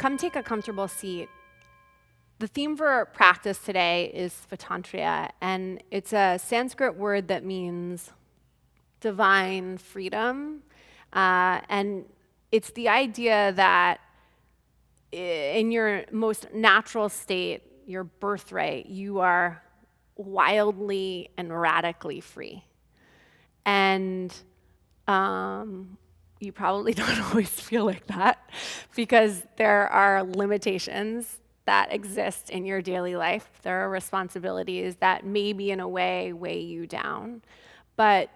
Come take a comfortable seat. The theme for our practice today is Svatantriya, and it's a Sanskrit word that means divine freedom. And it's the idea that in your most natural state, your birthright, you are wildly and radically free. And you probably don't always feel like that because there are limitations that exist in your daily life. There are responsibilities that maybe in a way weigh you down. But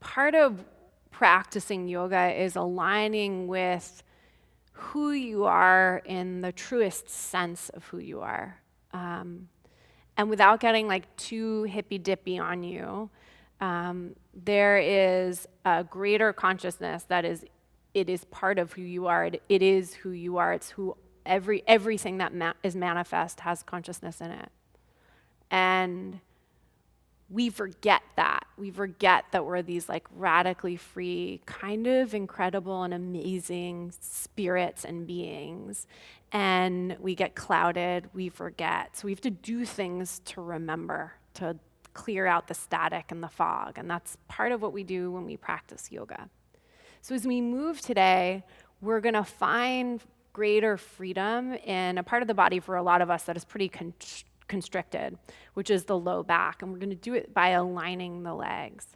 part of practicing yoga is aligning with who you are in the truest sense of who you are. And without getting like too hippy-dippy on you, there is a greater consciousness that it is part of who you are. It is who you are. It's who everything that is manifest has consciousness in it. And we forget that. We forget that we're these like radically free, kind of incredible and amazing spirits and beings. And we get clouded, we forget. So we have to do things to remember, to clear out the static and the fog. And that's part of what we do when we practice yoga. So as we move today, we're going to find greater freedom in a part of the body for a lot of us that is pretty constricted, which is the low back. And we're going to do it by aligning the legs.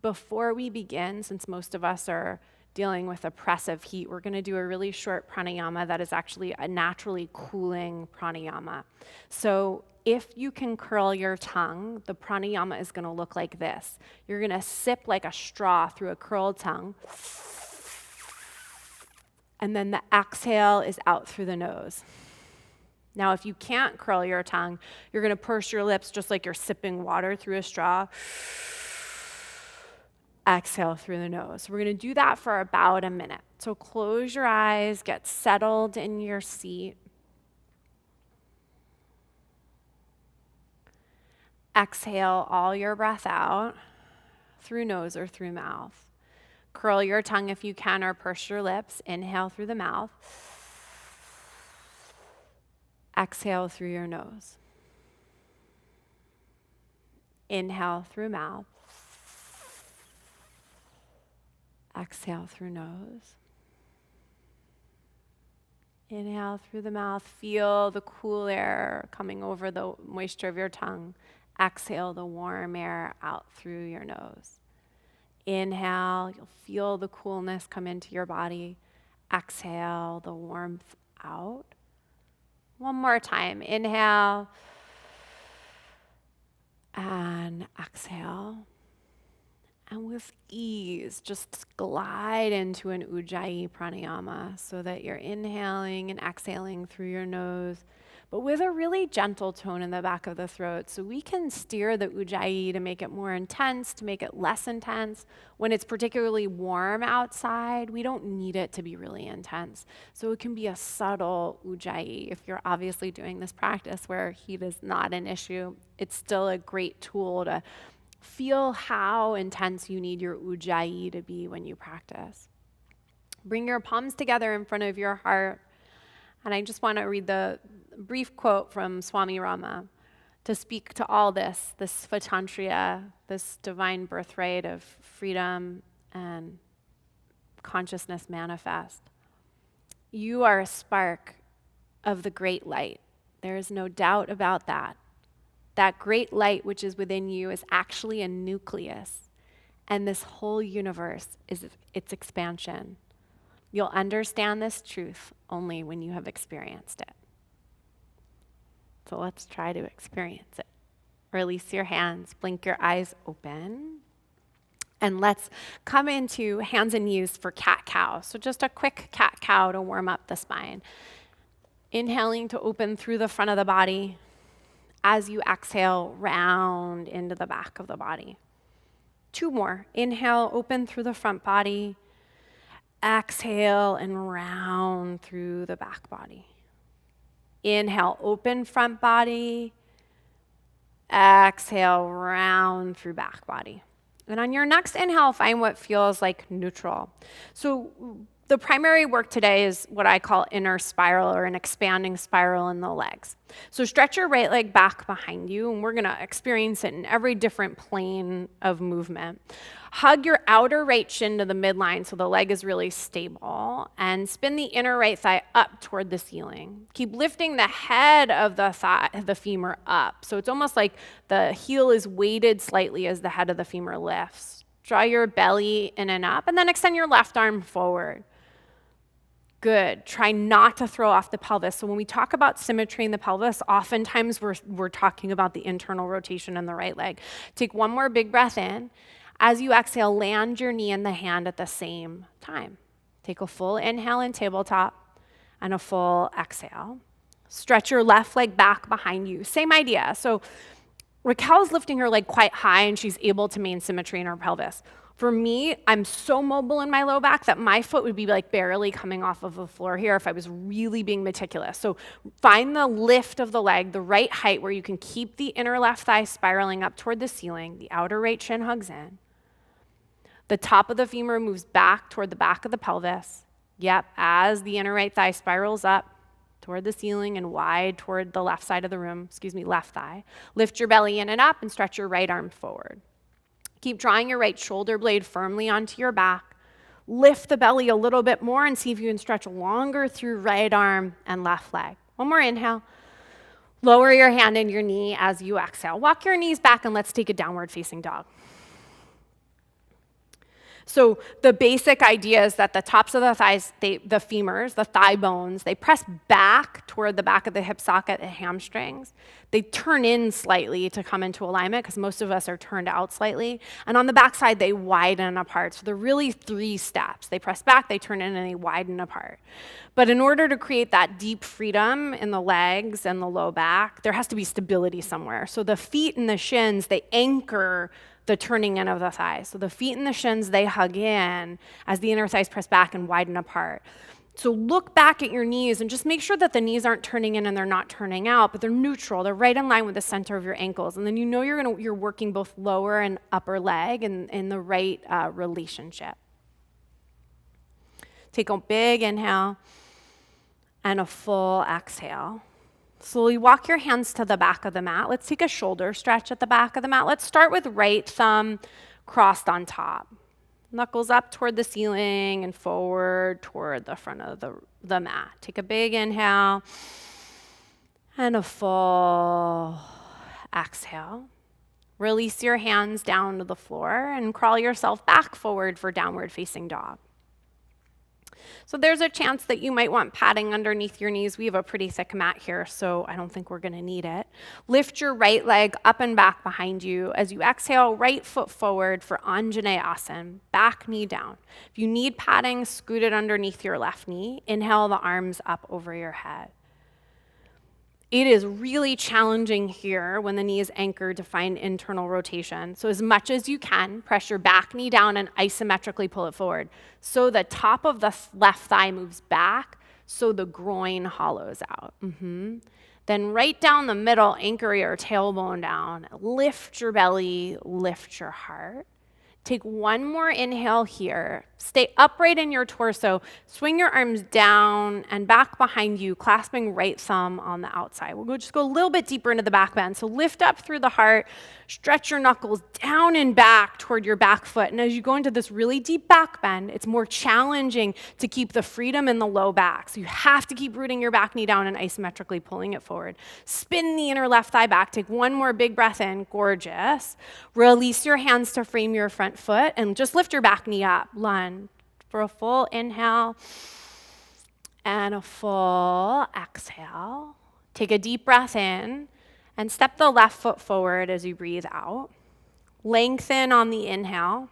Before we begin, since most of us are dealing with oppressive heat, we're going to do a really short pranayama that is actually a naturally cooling pranayama. So if you can curl your tongue, the pranayama is going to look like this. You're going to sip like a straw through a curled tongue. And then the exhale is out through the nose. Now, if you can't curl your tongue, you're going to purse your lips just like you're sipping water through a straw. Exhale through the nose. We're going to do that for about a minute. So close your eyes, get settled in your seat. Exhale all your breath out through nose or through mouth. Curl your tongue if you can or purse your lips. Inhale through the mouth. Exhale through your nose. Inhale through mouth. Exhale through nose. Inhale through the mouth. Feel the cool air coming over the moisture of your tongue. Exhale the warm air out through your nose. Inhale, you'll feel the coolness come into your body. Exhale the warmth out. One more time. Inhale and exhale. And with ease, just glide into an Ujjayi pranayama so that you're inhaling and exhaling through your nose, but with a really gentle tone in the back of the throat. So we can steer the Ujjayi to make it more intense, to make it less intense. When it's particularly warm outside, we don't need it to be really intense. So it can be a subtle Ujjayi. If you're obviously doing this practice where heat is not an issue, it's still a great tool to feel how intense you need your Ujjayi to be when you practice. Bring your palms together in front of your heart. And I just want to read the brief quote from Swami Rama to speak to all this Svatantriya, this divine birthright of freedom and consciousness manifest. You are a spark of the great light. There is no doubt about that. That great light which is within you is actually a nucleus, and this whole universe is its expansion. You'll understand this truth only when you have experienced it. So let's try to experience it. Release your hands, blink your eyes open, and let's come into hands and knees for cat-cow. So just a quick cat-cow to warm up the spine. Inhaling to open through the front of the body. As you exhale, round into the back of the body. 2 more. Inhale, open through the front body. Exhale and round through the back body. Inhale, open front body. Exhale, round through back body. And on your next inhale, find what feels like neutral. So The primary work today is what I call inner spiral or an expanding spiral in the legs. So stretch your right leg back behind you, and we're gonna experience it in every different plane of movement. Hug your outer right shin to the midline so the leg is really stable, and spin the inner right thigh up toward the ceiling. Keep lifting the head of the thigh, the femur up. So it's almost like the heel is weighted slightly as the head of the femur lifts. Draw your belly in and up, and then extend your left arm forward. Good. Try not to throw off the pelvis. So when we talk about symmetry in the pelvis, oftentimes we're talking about the internal rotation in the right leg. Take one more big breath in. As you exhale, land your knee and the hand at the same time. Take a full inhale in tabletop and a full exhale. Stretch your left leg back behind you. Same idea. So Raquel's lifting her leg quite high and she's able to maintain symmetry in her pelvis. For me, I'm so mobile in my low back that my foot would be like barely coming off of the floor here if I was really being meticulous. So find the lift of the leg, the right height where you can keep the inner left thigh spiraling up toward the ceiling. The outer right shin hugs in. The top of the femur moves back toward the back of the pelvis. Yep, as the inner right thigh spirals up toward the ceiling and wide toward the left side of the room, left thigh. Lift your belly in and up and stretch your right arm forward. Keep drawing your right shoulder blade firmly onto your back. Lift the belly a little bit more and see if you can stretch longer through right arm and left leg. One more inhale. Lower your hand and your knee as you exhale. Walk your knees back and let's take a downward facing dog. So the basic idea is that the tops of the thighs, the femurs, the thigh bones, they press back toward the back of the hip socket and hamstrings. They turn in slightly to come into alignment because most of us are turned out slightly. And on the back side, they widen apart. So they're really 3 steps. They press back, they turn in, and they widen apart. But in order to create that deep freedom in the legs and the low back, there has to be stability somewhere. So the feet and the shins, they anchor the turning in of the thighs. So the feet and the shins, they hug in as the inner thighs press back and widen apart. So look back at your knees and just make sure that the knees aren't turning in and they're not turning out, but they're neutral. They're right in line with the center of your ankles. And then you know you're working both lower and upper leg in the right relationship. Take a big inhale and a full exhale. Slowly walk your hands to the back of the mat. Let's take a shoulder stretch at the back of the mat. Let's start with right thumb crossed on top. Knuckles up toward the ceiling and forward toward the front of the mat. Take a big inhale and a full exhale. Release your hands down to the floor and crawl yourself back forward for downward facing dog. So there's a chance that you might want padding underneath your knees. We have a pretty thick mat here, so I don't think we're going to need it. Lift your right leg up and back behind you. As you exhale, right foot forward for Asana, back knee down. If you need padding, scoot it underneath your left knee. Inhale the arms up over your head. It is really challenging here when the knee is anchored to find internal rotation. So as much as you can, press your back knee down and isometrically pull it forward. So the top of the left thigh moves back, so the groin hollows out. Then right down the middle, anchor your tailbone down. Lift your belly, lift your heart. Take one more inhale here. Stay upright in your torso. Swing your arms down and back behind you, clasping right thumb on the outside. We'll just go a little bit deeper into the back bend. So lift up through the heart, stretch your knuckles down and back toward your back foot. And as you go into this really deep back bend, it's more challenging to keep the freedom in the low back. So you have to keep rooting your back knee down and isometrically pulling it forward. Spin the inner left thigh back. Take one more big breath in. Gorgeous. Release your hands to frame your front foot and just lift your back knee up. Lunge for a full inhale and a full exhale. Take a deep breath in and step the left foot forward as you breathe out. Lengthen on the inhale.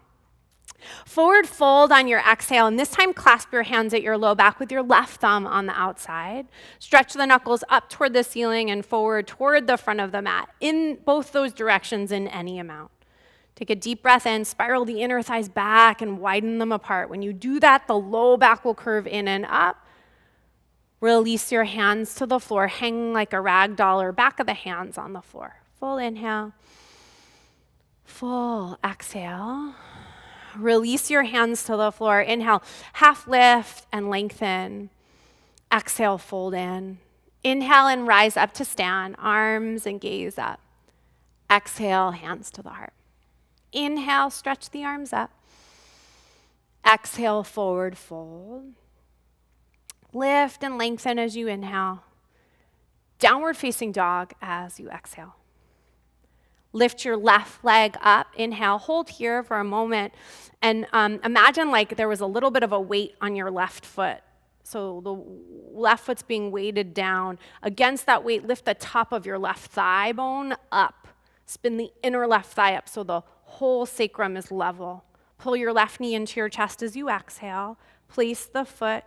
Forward fold on your exhale, and this time clasp your hands at your low back with your left thumb on the outside. Stretch the knuckles up toward the ceiling and forward toward the front of the mat, in both those directions in any amount. Take a deep breath in, spiral the inner thighs back and widen them apart. When you do that, the low back will curve in and up. Release your hands to the floor, hanging like a rag doll or back of the hands on the floor. Full inhale, full exhale. Release your hands to the floor. Inhale, half lift and lengthen. Exhale, fold in. Inhale and rise up to stand, arms and gaze up. Exhale, hands to the heart. Inhale, stretch the arms up. Exhale, forward fold. Lift and lengthen as you inhale. Downward facing dog as you exhale. Lift your left leg up. Inhale, hold here for a moment. And imagine like there was a little bit of a weight on your left foot. So the left foot's being weighted down. Against that weight, lift the top of your left thigh bone up. Spin the inner left thigh up so the whole sacrum is level. Pull your left knee into your chest as you exhale. Place the foot,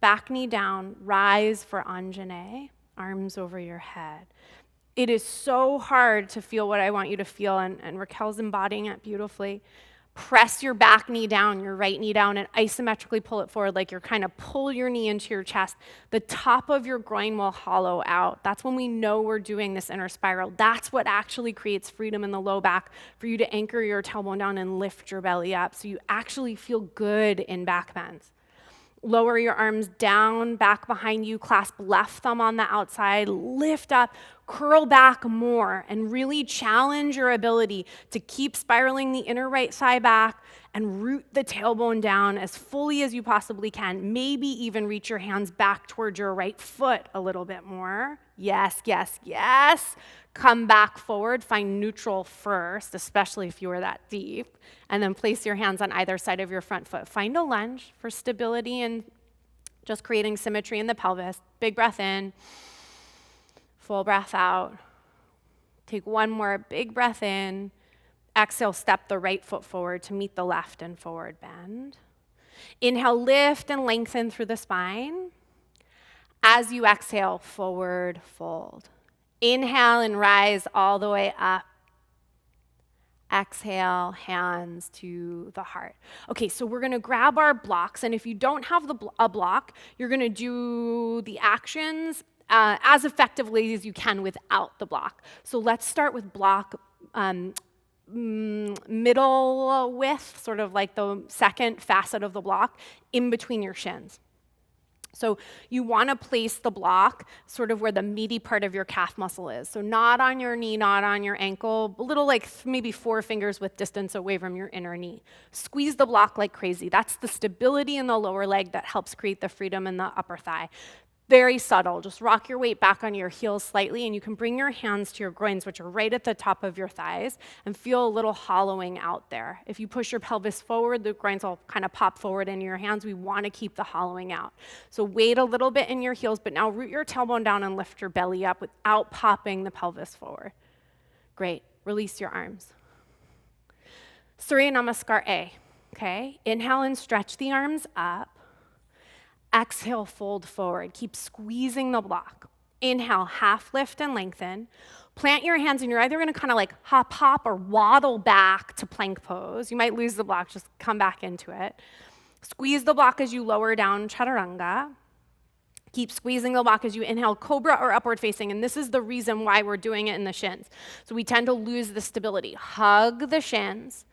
back knee down, rise for Anjane, arms over your head. It is so hard to feel what I want you to feel, and Raquel's embodying it beautifully. Press your back knee down, your right knee down, and isometrically pull it forward like you're kind of pull your knee into your chest. The top of your groin will hollow out. That's when we know we're doing this inner spiral. That's what actually creates freedom in the low back for you to anchor your tailbone down and lift your belly up so you actually feel good in back bends. Lower your arms down, back behind you, clasp left thumb on the outside, lift up, curl back more, and really challenge your ability to keep spiraling the inner right thigh back and root the tailbone down as fully as you possibly can. Maybe even reach your hands back towards your right foot a little bit more. Yes, yes, yes. Come back forward, find neutral first, especially if you are that deep, and then place your hands on either side of your front foot. Find a lunge for stability and just creating symmetry in the pelvis. Big breath in, full breath out. Take one more big breath in. Exhale, step the right foot forward to meet the left and forward bend. Inhale, lift and lengthen through the spine. As you exhale, forward fold. Inhale and rise all the way up. Exhale, hands to the heart. Okay, so we're gonna grab our blocks, and if you don't have a block, you're gonna do the actions as effectively as you can without the block. So let's start with block middle width, sort of like the second facet of the block, in between your shins. So you want to place the block sort of where the meaty part of your calf muscle is. So not on your knee, not on your ankle, a little like maybe 4 fingers with distance away from your inner knee. Squeeze the block like crazy. That's the stability in the lower leg that helps create the freedom in the upper thigh. Very subtle. Just rock your weight back on your heels slightly, and you can bring your hands to your groins, which are right at the top of your thighs, and feel a little hollowing out there. If you push your pelvis forward, the groins will kind of pop forward into your hands. We want to keep the hollowing out. So wait a little bit in your heels, but now root your tailbone down and lift your belly up without popping the pelvis forward. Great. Release your arms. Surya Namaskar A. Okay. Inhale and stretch the arms up. Exhale, fold forward. Keep squeezing the block. Inhale, half lift and lengthen. Plant your hands, and you're either going to kind of like hop or waddle back to plank pose. You might lose the block, just come back into it. Squeeze the block as you lower down chaturanga. Keep squeezing the block as you inhale, cobra or upward facing, and this is the reason why we're doing it in the shins. So we tend to lose the stability. Hug the shins.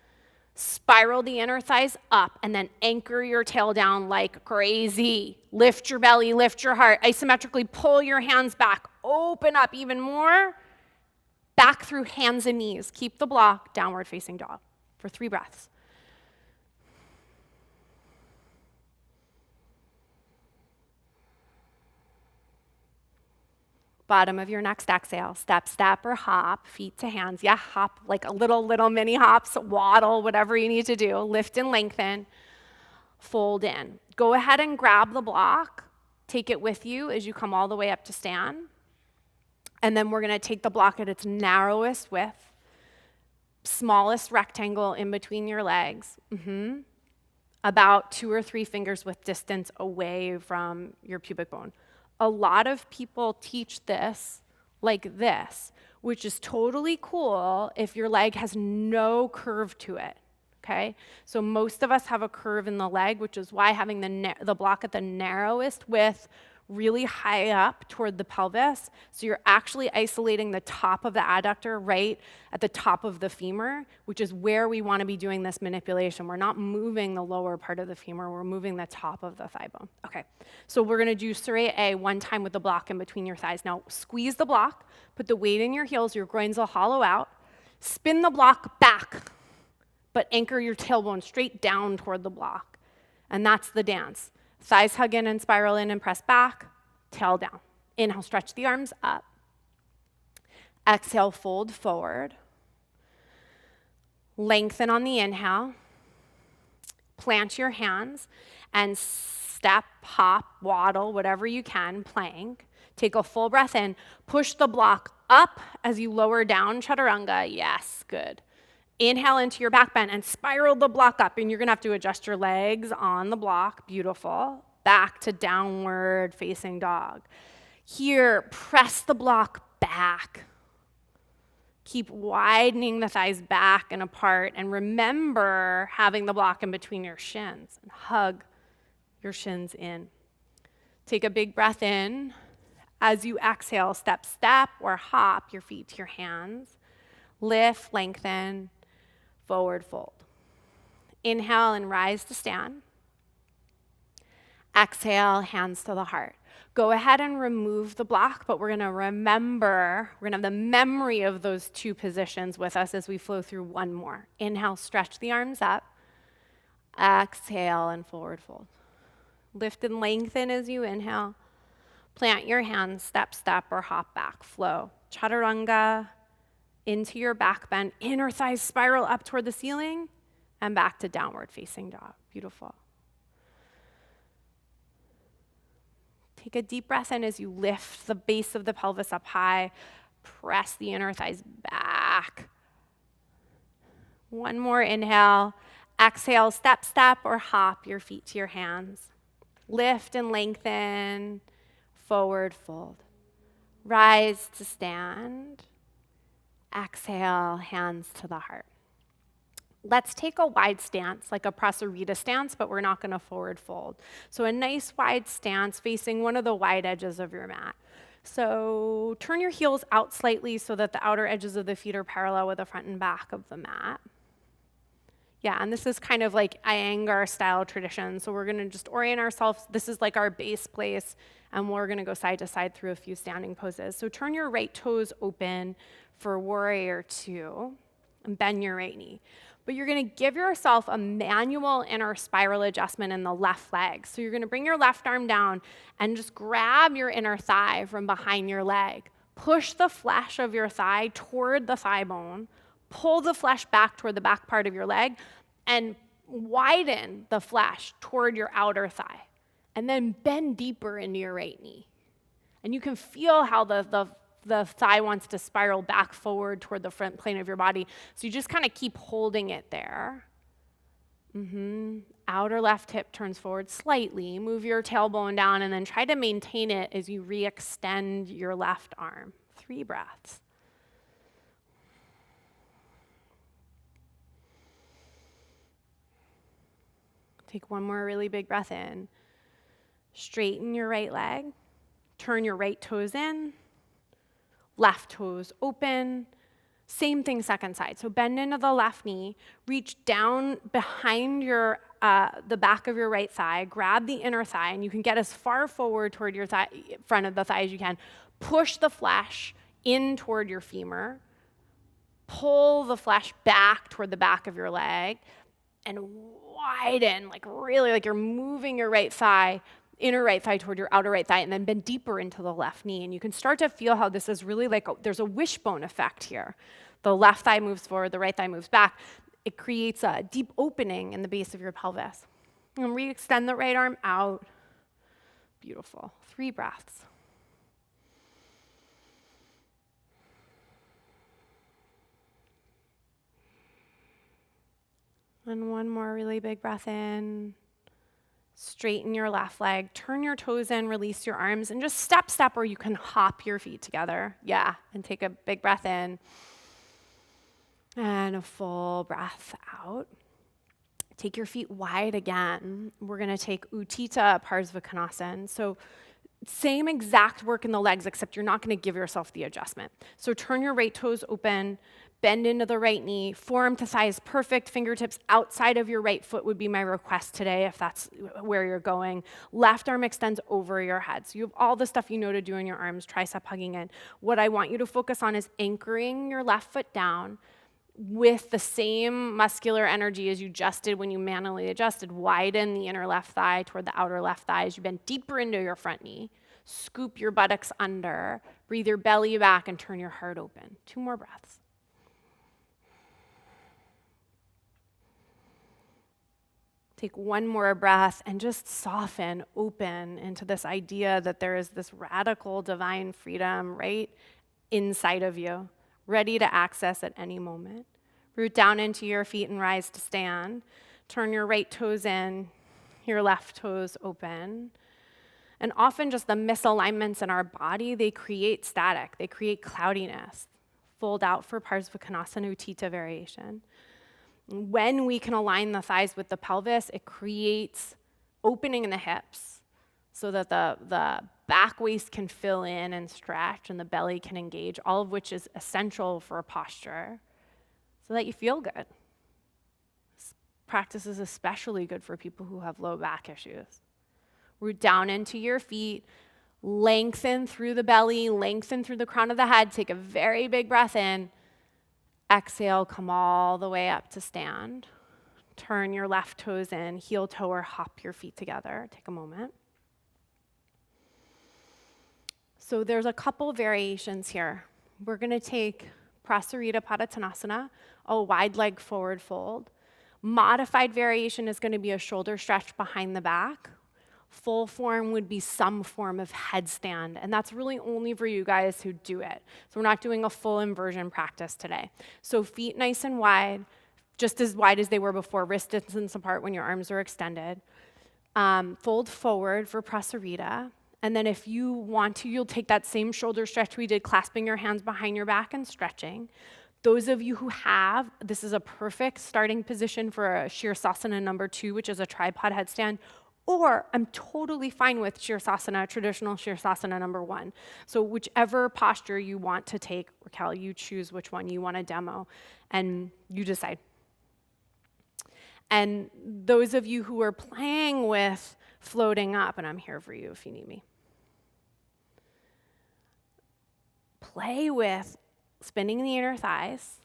Spiral the inner thighs up, and then anchor your tail down like crazy. Lift your belly, lift your heart. Isometrically pull your hands back. Open up even more. Back through hands and knees. Keep the block, downward facing dog for 3 breaths. Bottom of your next exhale, step, step, or hop, feet to hands. Yeah, hop like a little mini hops, waddle, whatever you need to do. Lift and lengthen, fold in. Go ahead and grab the block. Take it with you as you come all the way up to stand. And then we're gonna take the block at its narrowest width, smallest rectangle in between your legs. About 2 or 3 fingers with distance away from your pubic bone. A lot of people teach this like this, which is totally cool if your leg has no curve to it, okay? So most of us have a curve in the leg, which is why having the block at the narrowest width, really high up toward the pelvis. So you're actually isolating the top of the adductor right at the top of the femur, which is where we want to be doing this manipulation. We're not moving the lower part of the femur, we're moving the top of the thigh bone. Okay, so we're going to do Surya A one time with the block in between your thighs. Now squeeze the block, put the weight in your heels, your groins will hollow out. Spin the block back, but anchor your tailbone straight down toward the block. And that's the dance. Thighs hug in and spiral in and press back, tail down. Inhale, stretch the arms up. Exhale, fold forward. Lengthen on the inhale. Plant your hands and step, hop, waddle, whatever you can, plank. Take a full breath in. Push the block up as you lower down, chaturanga. Yes, good. Inhale into your back bend and spiral the block up. And you're going to have to adjust your legs on the block. Beautiful. Back to downward facing dog. Here, press the block back. Keep widening the thighs back and apart. And remember having the block in between your shins. And hug your shins in. Take a big breath in. As you exhale, step, step, or hop your feet to your hands. Lift, lengthen, forward fold. Inhale and rise to stand. Exhale, hands to the heart. Go ahead and remove the block, but we're going to remember, we're going to have the memory of those two positions with us as we flow through one more. Inhale, stretch the arms up. Exhale and forward fold. Lift and lengthen as you inhale. Plant your hands, step, step, or hop back. Flow. Chaturanga into your back bend. Inner thighs spiral up toward the ceiling and back to downward facing dog. Beautiful. Take a deep breath in as you lift the base of the pelvis up high. Press the inner thighs back. One more inhale. Exhale, step, step, or hop your feet to your hands. Lift and lengthen. Forward fold. Rise to stand. Exhale, hands to the heart. Let's take a wide stance, like a prasarita stance, but we're not going to forward fold. So a nice wide stance facing one of the wide edges of your mat. So turn your heels out slightly so that the outer edges of the feet are parallel with the front and back of the mat. Yeah, and this is kind of like Iyengar style tradition. So we're going to just orient ourselves. This is like our base place, and we're going to go side to side through a few standing poses. So turn your right toes open for warrior two, and bend your right knee. But you're going to give yourself a manual inner spiral adjustment in the left leg. So you're going to bring your left arm down and just grab your inner thigh from behind your leg. Push the flesh of your thigh toward the thigh bone. Pull the flesh back toward the back part of your leg and widen the flesh toward your outer thigh. And then bend deeper into your right knee. And you can feel how the thigh wants to spiral back forward toward the front plane of your body. So you just kind of keep holding it there. Outer left hip turns forward slightly. Move your tailbone down and then try to maintain it as you re-extend your left arm. 3 breaths. Take one more really big breath in. Straighten your right leg. Turn your right toes in. Left toes open. Same thing second side. So bend into the left knee. Reach down behind your the back of your right thigh. Grab the inner thigh, and you can get as far forward toward your front of the thigh as you can. Push the flesh in toward your femur. Pull the flesh back toward the back of your leg. And widen, like really, like you're moving your right thigh, inner right thigh toward your outer right thigh, and then bend deeper into the left knee. And you can start to feel how this is really like there's a wishbone effect here. The left thigh moves forward, the right thigh moves back. It creates a deep opening in the base of your pelvis. And re-extend the right arm out. Beautiful. 3 breaths. And one more really big breath in. Straighten your left leg. Turn your toes in, release your arms, and just step, or you can hop your feet together. Yeah, and take a big breath in. And a full breath out. Take your feet wide again. We're going to take Utthita Parsvakonasana. So Same exact work in the legs, except you're not going to give yourself the adjustment. So turn your right toes open, bend into the right knee, forearm to thighs perfect, fingertips outside of your right foot would be my request today if that's where you're going. Left arm extends over your head. So you have all the stuff you know to do in your arms, tricep hugging in. What I want you to focus on is anchoring your left foot down with the same muscular energy as you just did when you manually adjusted. Widen the inner left thigh toward the outer left thigh as you bend deeper into your front knee. Scoop your buttocks under. Breathe your belly back and turn your heart open. 2 more breaths. Take 1 more breath and just soften, open into this idea that there is this radical divine freedom right inside of you, ready to access at any moment. Root down into your feet and rise to stand. Turn your right toes in, your left toes open. And often just the misalignments in our body, they create static, they create cloudiness. Fold out for Parsvakonasana Utthita variation. When we can align the thighs with the pelvis, it creates opening in the hips so that the back waist can fill in and stretch and the belly can engage, all of which is essential for a posture so that you feel good. This practice is especially good for people who have low back issues. Root down into your feet, lengthen through the belly, lengthen through the crown of the head, take a very big breath in. Exhale, come all the way up to stand. Turn your left toes in, heel toe or hop your feet together. Take a moment. So there's a couple variations here. We're gonna take Prasarita Padottanasana, a wide leg forward fold. Modified variation is gonna be a shoulder stretch behind the back. Full form would be some form of headstand, and that's really only for you guys who do it. So we're not doing a full inversion practice today. So feet nice and wide, just as wide as they were before, wrist distance apart when your arms are extended. Fold forward for Prasarita, and then if you want to, you'll take that same shoulder stretch we did, clasping your hands behind your back and stretching. Those of you who have, this is a perfect starting position for a Shirsasana number 2, which is a tripod headstand. Or I'm totally fine with Shirsasana, traditional Shirsasana number 1. So whichever posture you want to take, Raquel, you choose which one you want to demo, and you decide. And those of you who are playing with floating up, and I'm here for you if you need me, play with spinning the inner thighs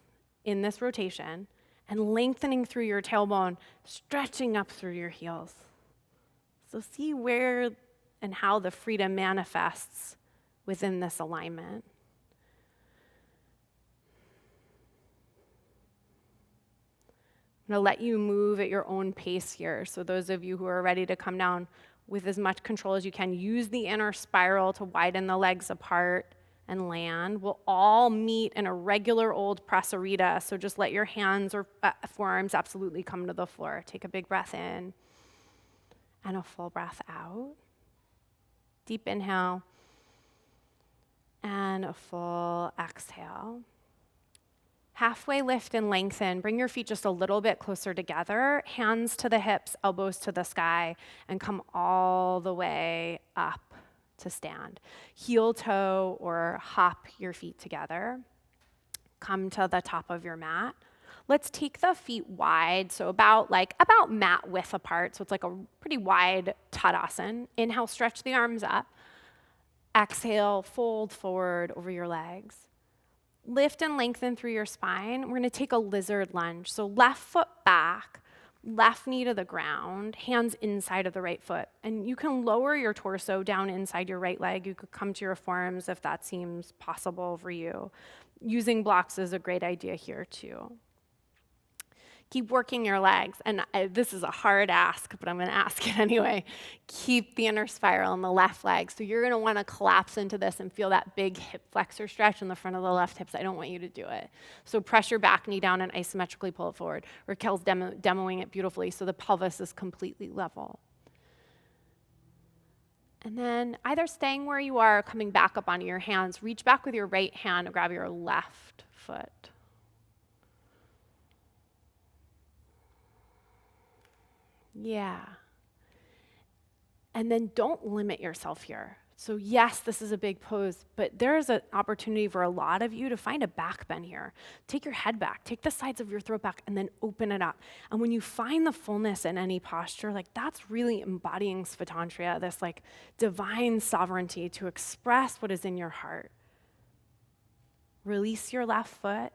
in this rotation and lengthening through your tailbone, stretching up through your heels. So see where and how the freedom manifests within this alignment. I'm gonna let you move at your own pace here. So those of you who are ready to come down with as much control as you can, use the inner spiral to widen the legs apart and land. We'll all meet in a regular old Prasarita. So just let your hands or forearms absolutely come to the floor. Take a big breath in. And a full breath out. Deep inhale. And a full exhale. Halfway lift and lengthen. Bring your feet just a little bit closer together. Hands to the hips, elbows to the sky, and come all the way up to stand. Heel toe or hop your feet together. Come to the top of your mat. Let's take the feet wide, so about mat width apart, so it's like a pretty wide Tadasana. Inhale, stretch the arms up. Exhale, fold forward over your legs. Lift and lengthen through your spine. We're gonna take a lizard lunge. So left foot back, left knee to the ground, hands inside of the right foot. And you can lower your torso down inside your right leg. You could come to your forearms if that seems possible for you. Using blocks is a great idea here too. Keep working your legs. And this is a hard ask, but I'm gonna ask it anyway. Keep the inner spiral in the left leg. So you're gonna wanna collapse into this and feel that big hip flexor stretch in the front of the left hips. I don't want you to do it. So press your back knee down and isometrically pull it forward. Raquel's demoing it beautifully, so the pelvis is completely level. And then either staying where you are or coming back up onto your hands, reach back with your right hand and grab your left foot. Yeah. And then don't limit yourself here. So yes, this is a big pose, but there's an opportunity for a lot of you to find a back bend here. Take your head back, take the sides of your throat back, and then open it up. And when you find the fullness in any posture, like that's really embodying Svatantriya, this like divine sovereignty to express what is in your heart. Release your left foot,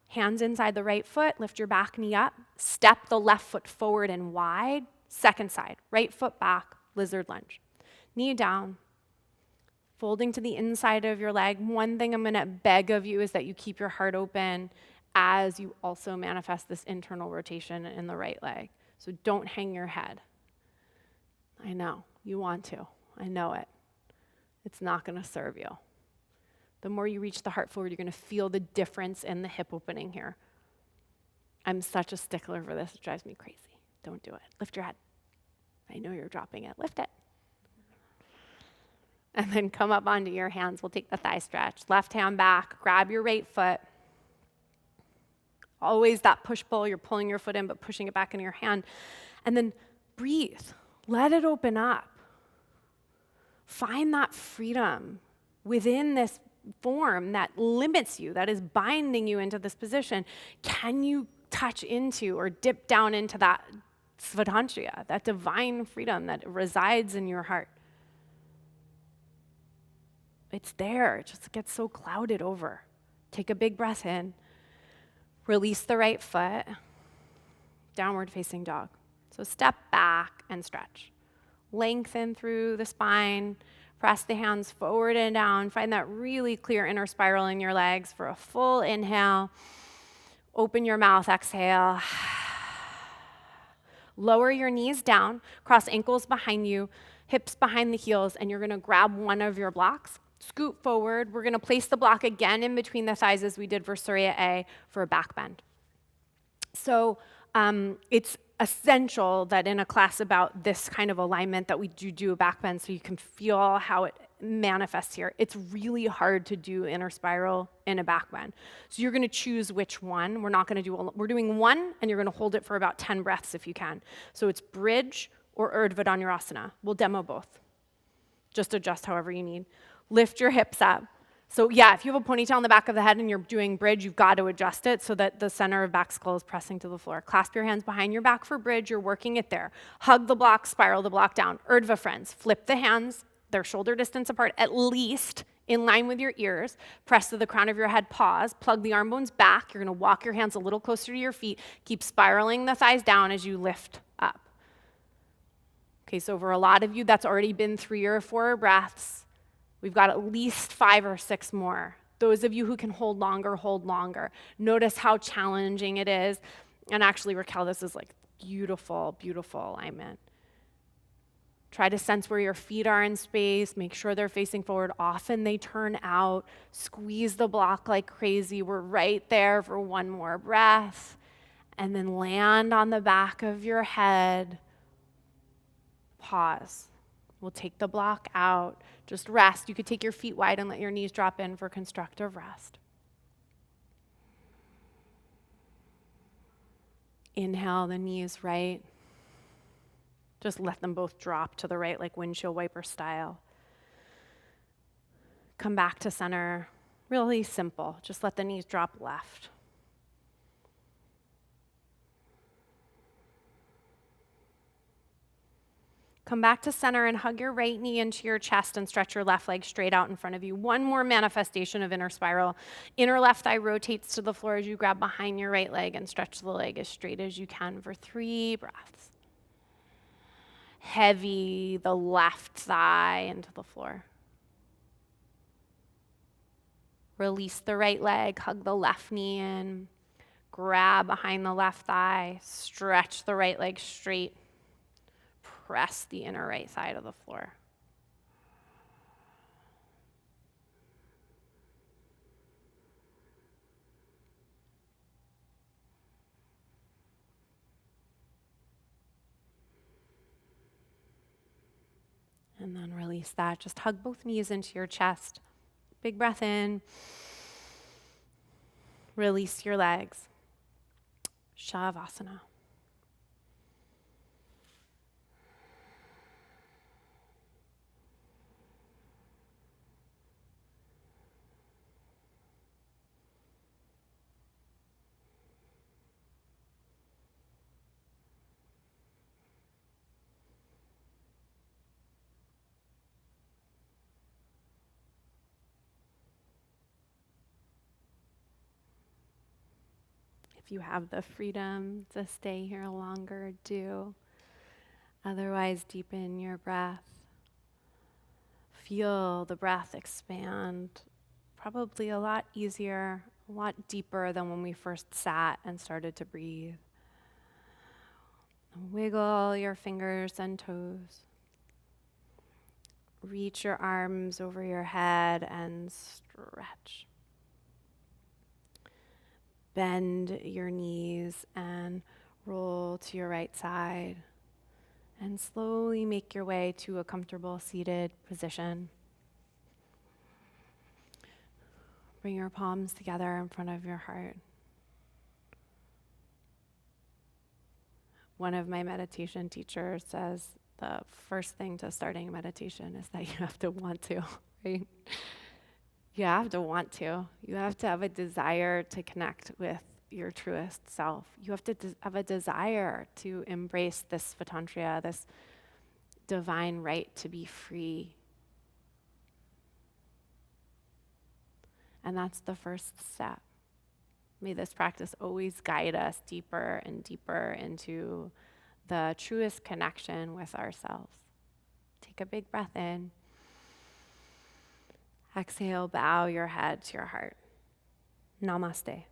hands inside the right foot, lift your back knee up, step the left foot forward and wide, second side, right foot back, lizard lunge. Knee down, folding to the inside of your leg. One thing I'm going to beg of you is that you keep your heart open as you also manifest this internal rotation in the right leg. So don't hang your head. I know, you want to. I know it. It's not going to serve you. The more you reach the heart forward, you're going to feel the difference in the hip opening here. I'm such a stickler for this. It drives me crazy. Don't do it. Lift your head. I know you're dropping it. Lift it. And then come up onto your hands. We'll take the thigh stretch. Left hand back. Grab your right foot. Always that push-pull. You're pulling your foot in, but pushing it back into your hand. And then breathe. Let it open up. Find that freedom within this form that limits you, that is binding you into this position. Can you touch into or dip down into that Svatantriya, that divine freedom that resides in your heart? It's there. It just gets so clouded over. Take a big breath in. Release the right foot. Downward facing dog. So step back and stretch. Lengthen through the spine. Press the hands forward and down. Find that really clear inner spiral in your legs for a full inhale. Open your mouth, exhale. Lower your knees down. Cross ankles behind you. Hips behind the heels. And you're going to grab one of your blocks. Scoot forward. We're going to place the block again in between the thighs as we did for Surya A for a back bend. So it's essential that in a class about this kind of alignment that we do a back bend so you can feel how it manifests here. It's really hard to do inner spiral in a back bend. So you're going to choose which one. We're doing one, and you're going to hold it for about 10 breaths if you can. So it's bridge or Urdhva Dhanurasana. We'll demo both. Just adjust however you need. Lift your hips up. So yeah, if you have a ponytail on the back of the head and you're doing bridge, you've got to adjust it so that the center of back skull is pressing to the floor. Clasp your hands behind your back for bridge. You're working it there. Hug the block, spiral the block down. Urdhva, friends. Flip the hands. They're shoulder distance apart, at least in line with your ears. Press to the crown of your head. Pause. Plug the arm bones back. You're going to walk your hands a little closer to your feet. Keep spiraling the thighs down as you lift up. Okay, so for a lot of you, that's already been 3 or 4 breaths. We've got at least 5 or 6 more. Those of you who can hold longer, hold longer. Notice how challenging it is. And actually, Raquel, this is like beautiful, beautiful alignment. Try to sense where your feet are in space. Make sure they're facing forward. Often they turn out. Squeeze the block like crazy. We're right there for one more breath. And then land on the back of your head. Pause. We'll take the block out. Just rest. You could take your feet wide and let your knees drop in for constructive rest. Inhale, the knees right. Just let them both drop to the right like windshield wiper style. Come back to center. Really simple. Just let the knees drop left. Come back to center and hug your right knee into your chest and stretch your left leg straight out in front of you. One more manifestation of inner spiral. Inner left thigh rotates to the floor as you grab behind your right leg and stretch the leg as straight as you can for 3 breaths. Heavy the left thigh into the floor. Release the right leg, hug the left knee in. Grab behind the left thigh, stretch the right leg straight. Press the inner right side of the floor. And then release that. Just hug both knees into your chest. Big breath in. Release your legs. Shavasana. If you have the freedom to stay here longer, do. Otherwise, deepen your breath. Feel the breath expand, probably a lot easier, a lot deeper than when we first sat and started to breathe. Wiggle your fingers and toes. Reach your arms over your head and stretch. Bend your knees and roll to your right side. And slowly make your way to a comfortable seated position. Bring your palms together in front of your heart. One of my meditation teachers says the first thing to starting meditation is that you have to want to, right? You have to want to. You have to have a desire to connect with your truest self. You have to have a desire to embrace this Svatantriya, this divine right to be free. And that's the first step. May this practice always guide us deeper and deeper into the truest connection with ourselves. Take a big breath in. Exhale, bow your head to your heart. Namaste.